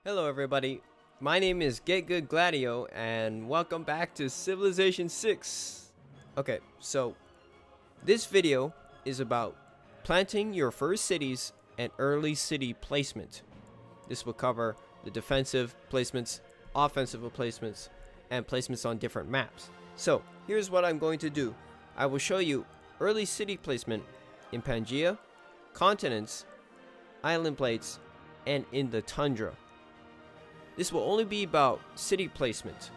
Hello everybody, my name is GetGoodGladdio and welcome back to Civilization 6. Okay, so this video is about planting your first cities and early city placement. This will cover the defensive placements, offensive placements, and placements on different maps. So here's what I'm going to do. I will show you early city placement in Pangaea, continents, island plates, and in the Tundra. This will only be about city placement,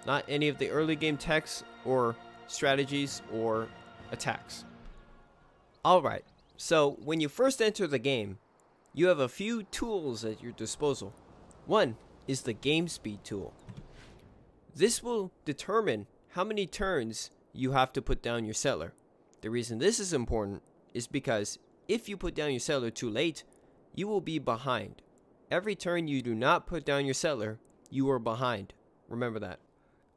not any of the early game techs or strategies or attacks. Alright, so when you first enter the game, you have a few tools at your disposal. One is the game speed tool. This will determine how many turns you have to put down your settler. The reason this is important is because if you put down your settler too late, you will be behind. Every turn you do not put down your settler, you are behind. Remember that.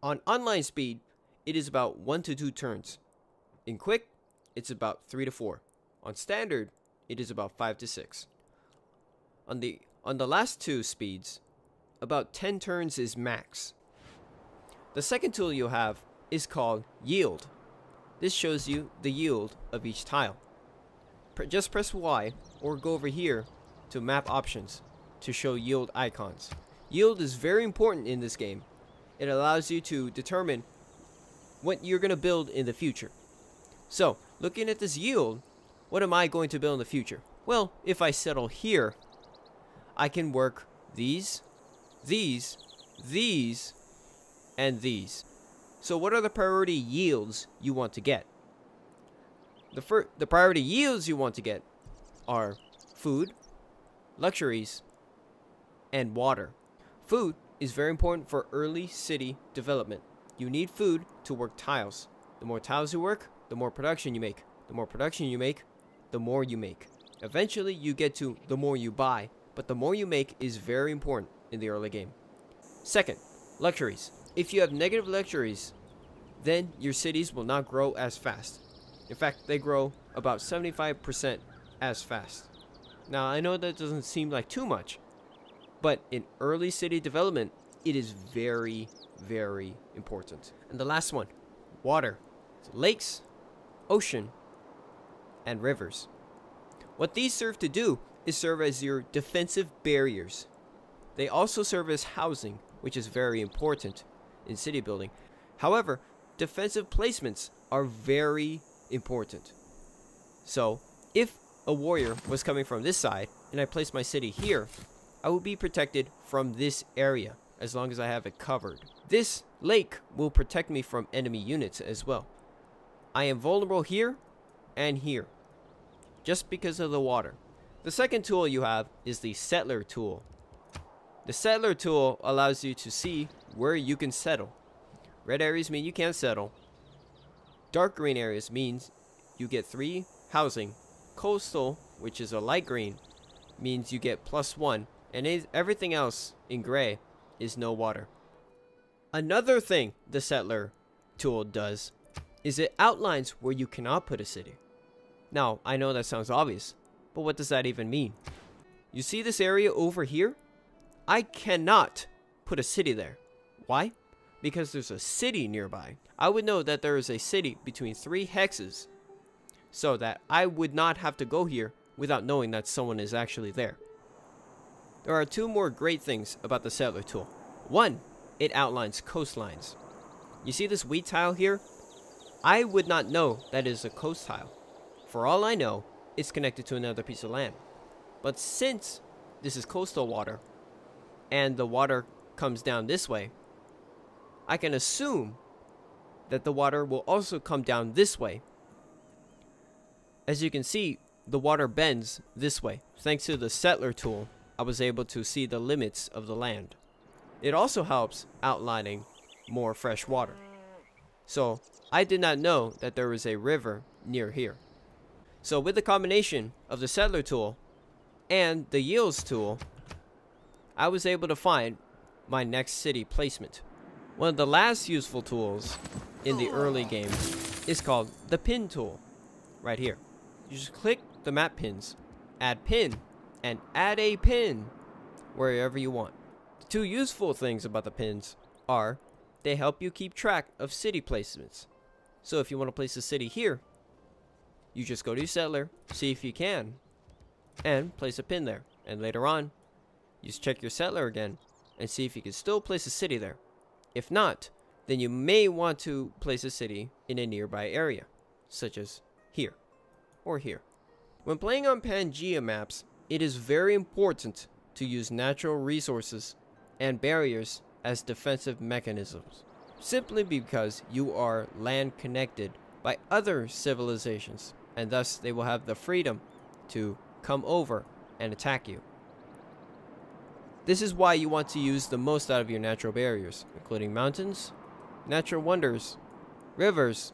On online speed, it is about 1 to 2 turns. In quick, it's about 3 to 4. On standard, it is about 5 to 6. On the last two speeds, about 10 turns is max. The second tool you'll have is called yield. This shows you the yield of each tile. Just press Y or go over here to map options to show yield icons. Yield is very important in this game. It allows you to determine what you're going to build in the future. So, looking at this yield, what am I going to build in the future? Well, if I settle here, I can work these, and these. So what are the priority yields you want to get? The priority yields you want to get are food, luxuries, and water. Food is very important for early city development. You need food to work tiles. The more tiles you work, the more production you make. The more production you make, the more you make. Eventually you get to the more you buy, but the more you make is very important in the early game. Second, luxuries. If you have negative luxuries, then your cities will not grow as fast. In fact, they grow about 75% as fast. Now, I know that doesn't seem like too much, but in early city development, it is very, very important. And the last one, water. So lakes, ocean, and rivers. What these serve to do is serve as your defensive barriers. They also serve as housing, which is very important in city building. However, defensive placements are very important. So, if a warrior was coming from this side and I place my city here, I will be protected from this area as long as I have it covered. This lake will protect me from enemy units as well. I am vulnerable here and here just because of the water. The second tool you have is the settler tool. The settler tool allows you to see where you can settle. Red areas mean you can't settle. Dark green areas means you get 3 housing. Coastal, which is a light green, means you get +1. And everything else in gray is no water. Another thing the settler tool does is it outlines where you cannot put a city. Now, I know that sounds obvious, but what does that even mean? You see this area over here? I cannot put a city there. Why? Because there's a city nearby. I would know that there is a city between 3 hexes so that I would not have to go here without knowing that someone is actually there. There are 2 more great things about the settler tool. One, it outlines coastlines. You see this wheat tile here? I would not know that is a coast tile. For all I know, it's connected to another piece of land. But since this is coastal water, and the water comes down this way, I can assume that the water will also come down this way. As you can see, the water bends this way. Thanks to the settler tool, I was able to see the limits of the land. It also helps outlining more fresh water. So, I did not know that there was a river near here. So with the combination of the settler tool and the yields tool, I was able to find my next city placement. One of the last useful tools in the early game is called the pin tool. Right here. You just click the map pins, add pin, and add a pin. wherever you want. The two useful things about the pins are they help you keep track of city placements. So if you want to place a city here, you just go to your settler, see if you can, and place a pin there. And later on, you just check your settler again and see if you can still place a city there. If not, then you may want to place a city in a nearby area, such as here or here. When playing on Pangea maps, it is very important to use natural resources and barriers as defensive mechanisms, simply because you are land connected by other civilizations, and thus they will have the freedom to come over and attack you. This is why you want to use the most out of your natural barriers, including mountains, natural wonders, rivers,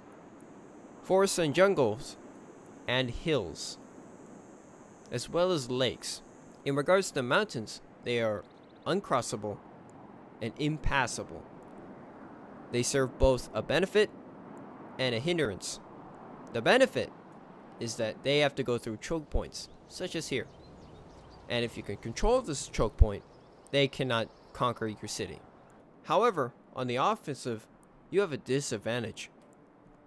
forests and jungles, and hills, as well as lakes. In regards to the mountains, they are uncrossable and impassable. They serve both a benefit and a hindrance. The benefit is that they have to go through choke points, such as here. And if you can control this choke point, they cannot conquer your city. However, on the offensive, you have a disadvantage.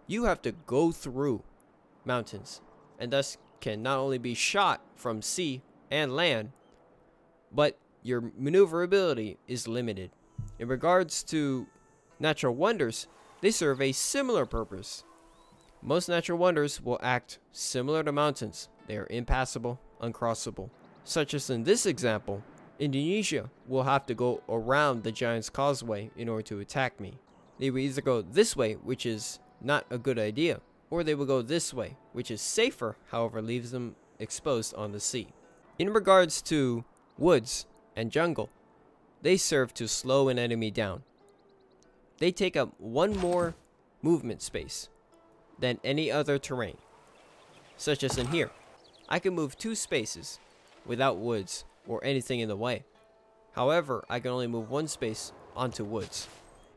You have to go through mountains, and thus can not only be shot from sea and land, but your maneuverability is limited. In regards to natural wonders, they serve a similar purpose. Most natural wonders will act similar to mountains. They are impassable, uncrossable. Such as in this example, Indonesia will have to go around the Giant's Causeway in order to attack me. They will either go this way, which is not a good idea, or they will go this way, which is safer, however leaves them exposed on the sea. In regards to woods and jungle, they serve to slow an enemy down. They take up one more movement space than any other terrain, such as in here. I can move 2 spaces without woods or anything in the way. However, I can only move 1 space onto woods.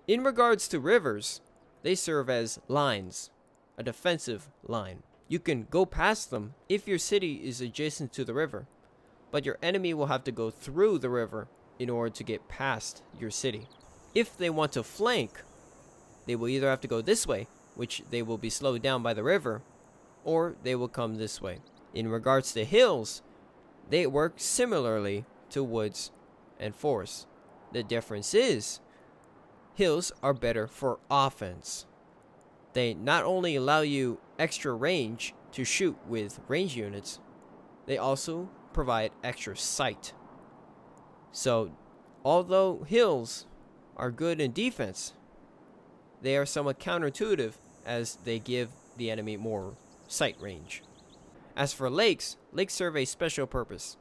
In regards to rivers, they serve as lines, a defensive line. You can go past them if your city is adjacent to the river, but your enemy will have to go through the river in order to get past your city. If they want to flank, they will either have to go this way, which they will be slowed down by the river, or they will come this way. In regards to hills, they work similarly to woods and forests. The difference is, hills are better for offense. They not only allow you extra range to shoot with range units, they also provide extra sight. So, although hills are good in defense, they are somewhat counterintuitive as they give the enemy more sight range. As for lakes, lakes serve a special purpose.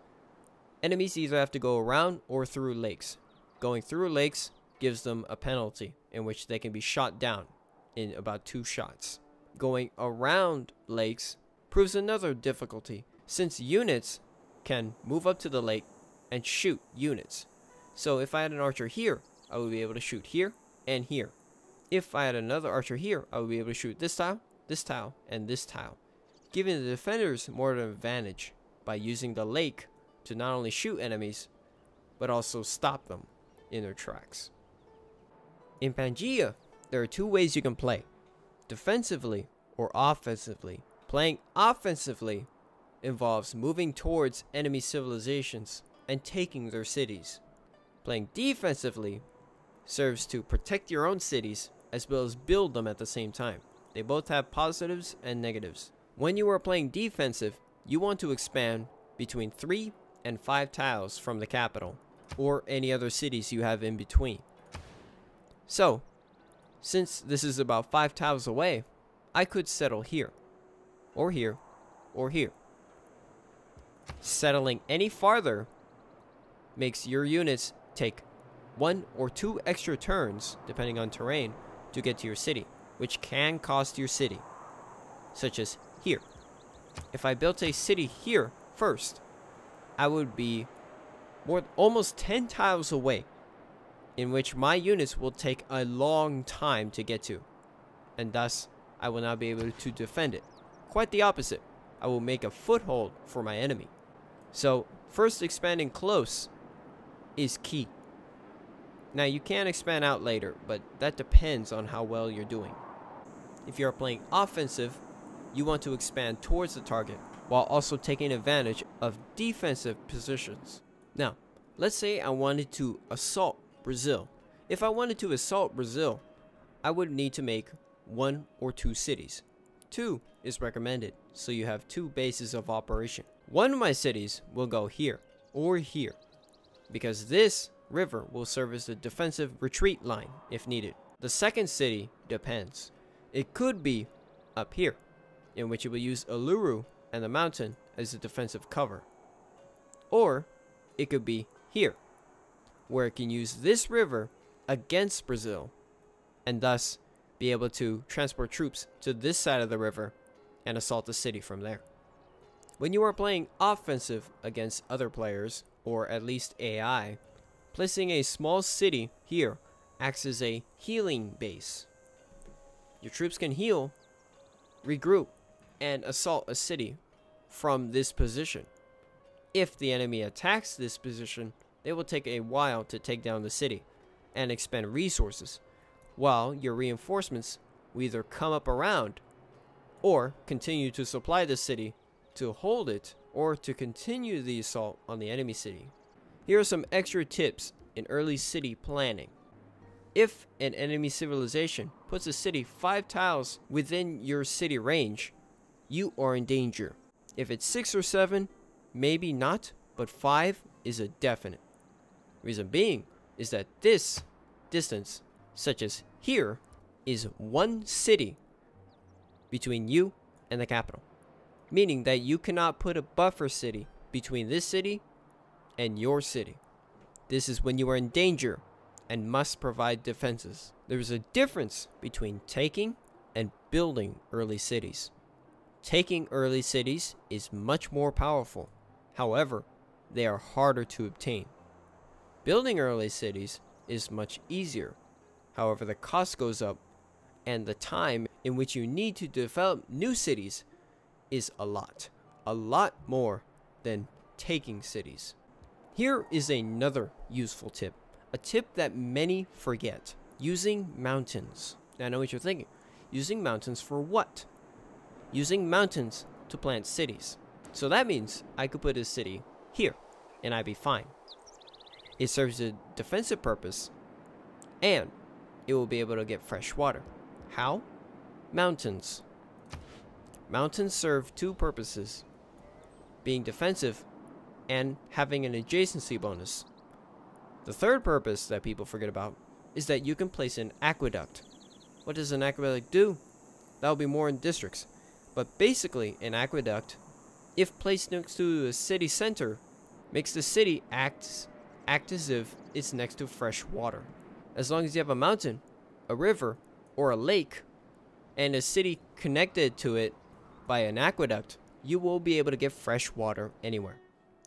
Enemies either have to go around or through lakes. Going through lakes gives them a penalty in which they can be shot down in about 2 shots. Going around lakes proves another difficulty, since units can move up to the lake and shoot units. So if I had an archer here, I would be able to shoot here and here. If I had another archer here, I would be able to shoot this tile, and this tile, giving the defenders more of an advantage by using the lake to not only shoot enemies, but also stop them in their tracks. In Pangea, there are 2 ways you can play, defensively or offensively. Playing offensively involves moving towards enemy civilizations and taking their cities. Playing defensively serves to protect your own cities as well as build them at the same time. They both have positives and negatives. When you are playing defensive, you want to expand between 3 and 5 tiles from the capital, or any other cities you have in between. So, since this is about 5 tiles away, I could settle here, or here, or here. Settling any farther makes your units take 1 or 2 extra turns, depending on terrain, to get to your city, which can cost your city, such as here. If I built a city here first, I would be almost 10 tiles away, in which my units will take a long time to get to, and thus I will not be able to defend it. Quite the opposite, I will make a foothold for my enemy. So first expanding close is key. Now you can expand out later, but that depends on how well you're doing. If you are playing offensive, you want to expand towards the target while also taking advantage of defensive positions. Now, let's say I wanted to assault Brazil. If I wanted to assault Brazil, I would need to make 1 or 2 cities. 2 is recommended, so you have 2 bases of operation. One of my cities will go here or here, because this river will serve as a defensive retreat line if needed. The second city depends. It could be up here, in which it will use Uluru and the mountain as a defensive cover. Or it could be here, where it can use this river against Brazil, and thus be able to transport troops to this side of the river and assault the city from there. When you are playing offensive against other players, or at least AI, placing a small city here acts as a healing base. Your troops can heal, regroup, and assault a city from this position. If the enemy attacks this position, it will take a while to take down the city and expend resources, while your reinforcements will either come up around or continue to supply the city to hold it or to continue the assault on the enemy city. Here are some extra tips in early city planning. If an enemy civilization puts a city 5 tiles within your city range, you are in danger. If it's 6 or 7, maybe not, but 5 is a definite. Reason being is that this distance, such as here, is 1 city between you and the capital, meaning that you cannot put a buffer city between this city and your city. This is when you are in danger and must provide defenses. There is a difference between taking and building early cities. Taking early cities is much more powerful. However, they are harder to obtain. Building early cities is much easier. However, the cost goes up, and the time in which you need to develop new cities is a lot more than taking cities. Here is another useful tip. A tip that many forget. Using mountains. Now, I know what you're thinking. Using mountains for what? Using mountains to plant cities. So that means I could put a city here, and I'd be fine. It serves a defensive purpose, and it will be able to get fresh water. How? Mountains. Mountains serve 2 purposes. Being defensive and having an adjacency bonus. The third purpose that people forget about is that you can place an aqueduct. What does an aqueduct do? That will be more in districts. But basically, an aqueduct, if placed next to a city center, makes the city act as if it's next to fresh water. As long as you have a mountain, a river, or a lake, and a city connected to it by an aqueduct, you will be able to get fresh water anywhere.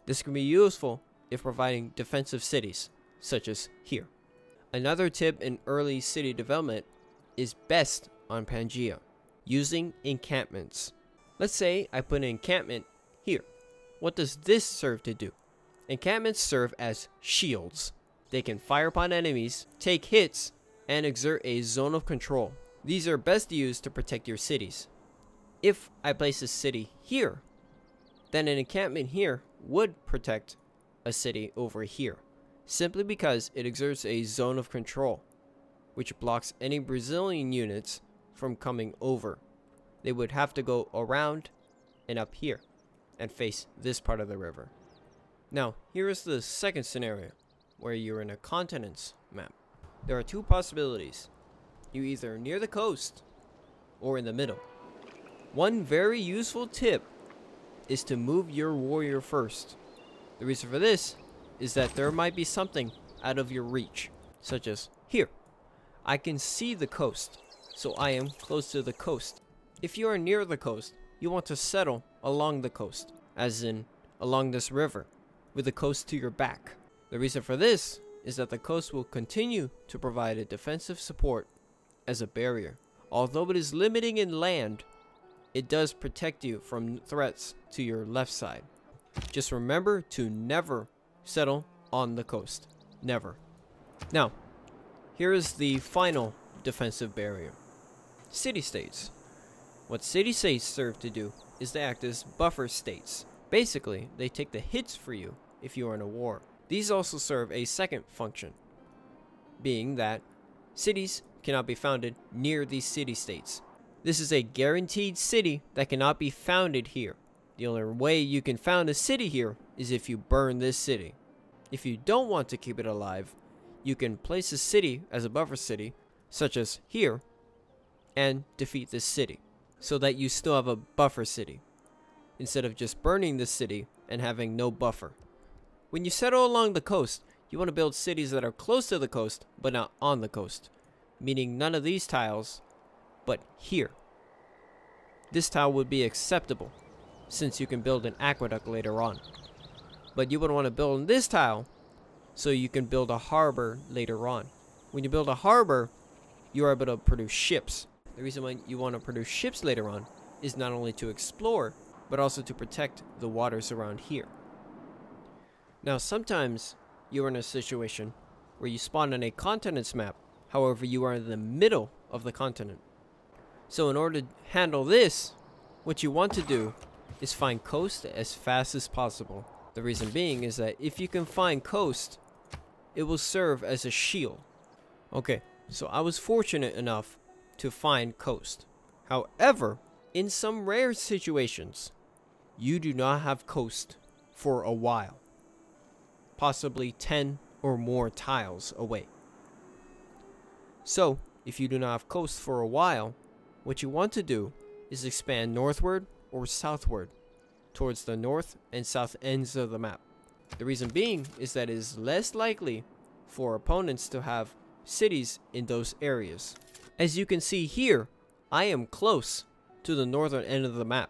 This can be useful if providing defensive cities, such as here. Another tip in early city development is best on Pangea, using encampments. Let's say I put an encampment here. What does this serve to do? Encampments serve as shields. They can fire upon enemies, take hits, and exert a zone of control. These are best used to protect your cities. If I place a city here, then an encampment here would protect a city over here, simply because it exerts a zone of control, which blocks any Brazilian units from coming over. They would have to go around and up here and face this part of the river. Now, here is the second scenario, where you're in a continent's map. There are 2 possibilities. You're either near the coast or in the middle. One very useful tip is to move your warrior first. The reason for this is that there might be something out of your reach, such as here. I can see the coast, so I am close to the coast. If you are near the coast, you want to settle along the coast, as in along this river, with the coast to your back. The reason for this is that the coast will continue to provide a defensive support as a barrier. Although it is limiting in land, it does protect you from threats to your left side. Just remember to never settle on the coast. Never. Now, here is the final defensive barrier. City-states. What city-states serve to do is they act as buffer states. Basically, they take the hits for you if you are in a war. These also serve a second function, being that cities cannot be founded near these city-states. This is a guaranteed city that cannot be founded here. The only way you can found a city here is if you burn this city. If you don't want to keep it alive, you can place a city as a buffer city, such as here, and defeat this city, so that you still have a buffer city, instead of just burning this city and having no buffer. When you settle along the coast, you want to build cities that are close to the coast, but not on the coast, meaning none of these tiles, but here. This tile would be acceptable, since you can build an aqueduct later on. But you would want to build in this tile, so you can build a harbor later on. When you build a harbor, you are able to produce ships. The reason why you want to produce ships later on is not only to explore, but also to protect the waters around here. Now, sometimes you are in a situation where you spawn on a continent's map, however you are in the middle of the continent. So in order to handle this, what you want to do is find coast as fast as possible. The reason being is that if you can find coast, it will serve as a shield. Okay, so I was fortunate enough to find coast. However, in some rare situations, you do not have coast for a while. Possibly 10 or more tiles away. So, if you do not have coast for a while, what you want to do is expand northward or southward towards the north and south ends of the map. The reason being is that it is less likely for opponents to have cities in those areas. As you can see here, I am close to the northern end of the map,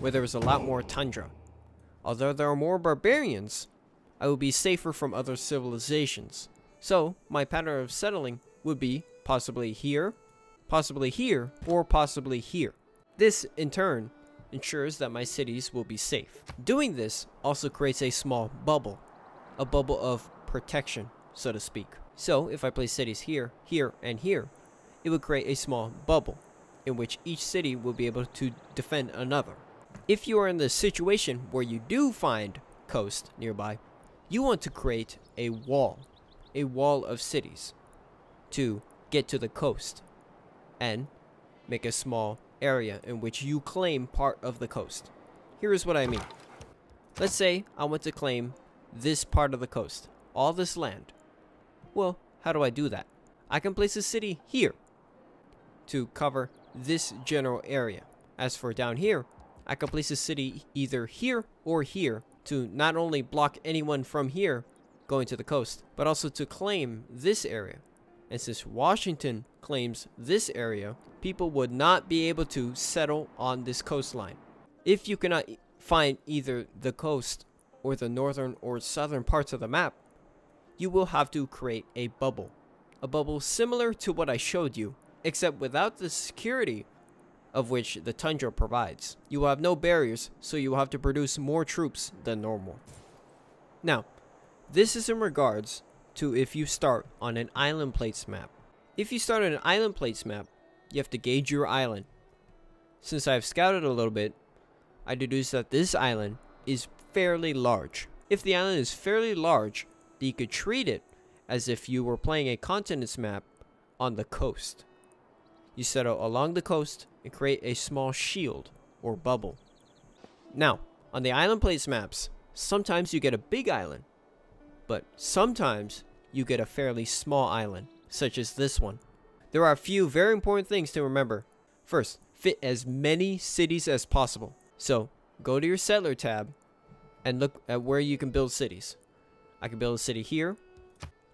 where there is a lot more tundra. Although there are more barbarians, I will be safer from other civilizations. So, my pattern of settling would be possibly here, or possibly here. This, in turn, ensures that my cities will be safe. Doing this also creates a small bubble, a bubble of protection, so to speak. So, if I place cities here, here, and here, it would create a small bubble, in which each city will be able to defend another. If you are in the situation where you do find coast nearby, you want to create a wall of cities to get to the coast and make a small area in which you claim part of the coast. Here is what I mean. Let's say I want to claim this part of the coast, all this land. Well, how do I do that? I can place a city here to cover this general area. As for down here, I can place a city either here or here to not only block anyone from here going to the coast, but also to claim this area. And since Washington claims this area, people would not be able to settle on this coastline. If you cannot find either the coast or the northern or southern parts of the map, you will have to create a bubble. A bubble similar to what I showed you, except without the security of which the tundra provides. You will have no barriers, so you will have to produce more troops than normal. Now, this is in regards to if you start on an island plates map. If you start on an island plates map, you have to gauge your island. Since I've scouted a little bit, I deduce that this island is fairly large. If the island is fairly large, then you could treat it as if you were playing a continents map on the coast. You settle along the coast and create a small shield or bubble. Now, on the island plates maps, sometimes you get a big island, but sometimes you get a fairly small island, such as this one. There are a few very important things to remember. First, fit as many cities as possible. So, go to your settler tab and look at where you can build cities. I can build a city here,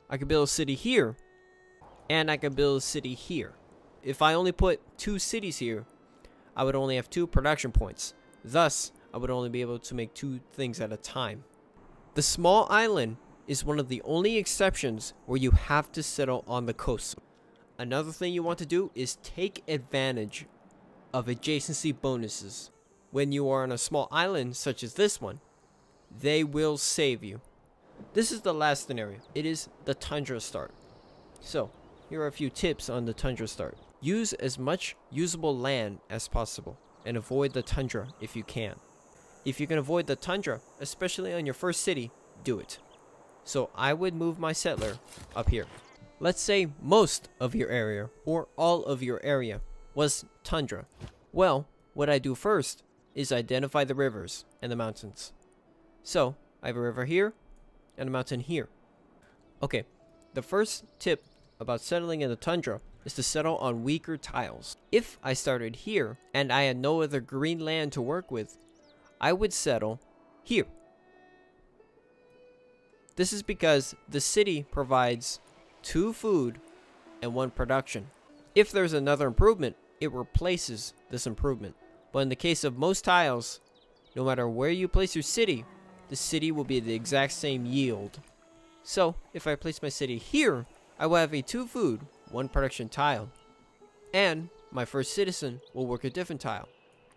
I can build a city here, and I can build a city here. If I only put 2 cities here, I would only have 2 production points. Thus, I would only be able to make 2 things at a time. The small island is one of the only exceptions where you have to settle on the coast. Another thing you want to do is take advantage of adjacency bonuses. When you are on a small island such as this one, they will save you. This is the last scenario. It is the Tundra start. So, here are a few tips on the Tundra start. Use as much usable land as possible and avoid the Tundra if you can. If you can avoid the Tundra, especially on your first city, do it. So I would move my settler up here. Let's say most of your area or all of your area was Tundra. Well, what I do first is identify the rivers and the mountains. So I have a river here and a mountain here. Okay, the first tip about settling in the Tundra is to settle on weaker tiles. If I started here and I had no other green land to work with, I would settle here. This is because the city provides 2 food and 1 production. If there's another improvement, it replaces this improvement. But in the case of most tiles, no matter where you place your city, the city will be the exact same yield. So if I place my city here, I will have a 2 food, 1 production tile. And my first citizen will work a different tile.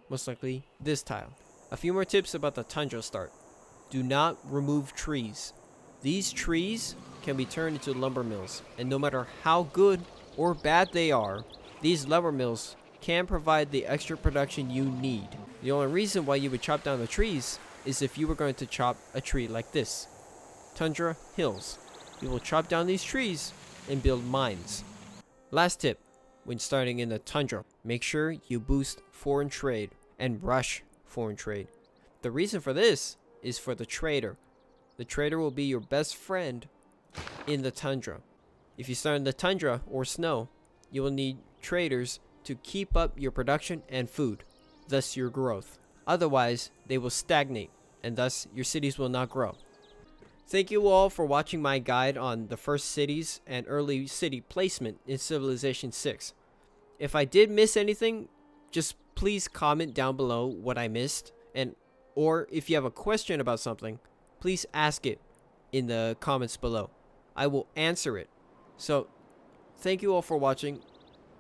Most likely this tile. A few more tips about the Tundra start. Do not remove trees. These trees can be turned into lumber mills, and no matter how good or bad they are, these lumber mills can provide the extra production you need. The only reason why you would chop down the trees is if you were going to chop a tree like this. Tundra hills. You will chop down these trees and build mines. Last tip, when starting in the Tundra, make sure you boost foreign trade and rush foreign trade. The reason for this is for the trader. The trader will be your best friend in the Tundra. If you start in the Tundra or snow, you will need traders to keep up your production and food, thus your growth. Otherwise, they will stagnate, and thus your cities will not grow. Thank you all for watching my guide on the first cities and early city placement in Civilization 6. If I did miss anything, just please comment down below what I missed, or if you have a question about something, please ask it in the comments below. I will answer it. So, thank you all for watching,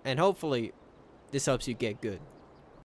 and hopefully this helps you get good.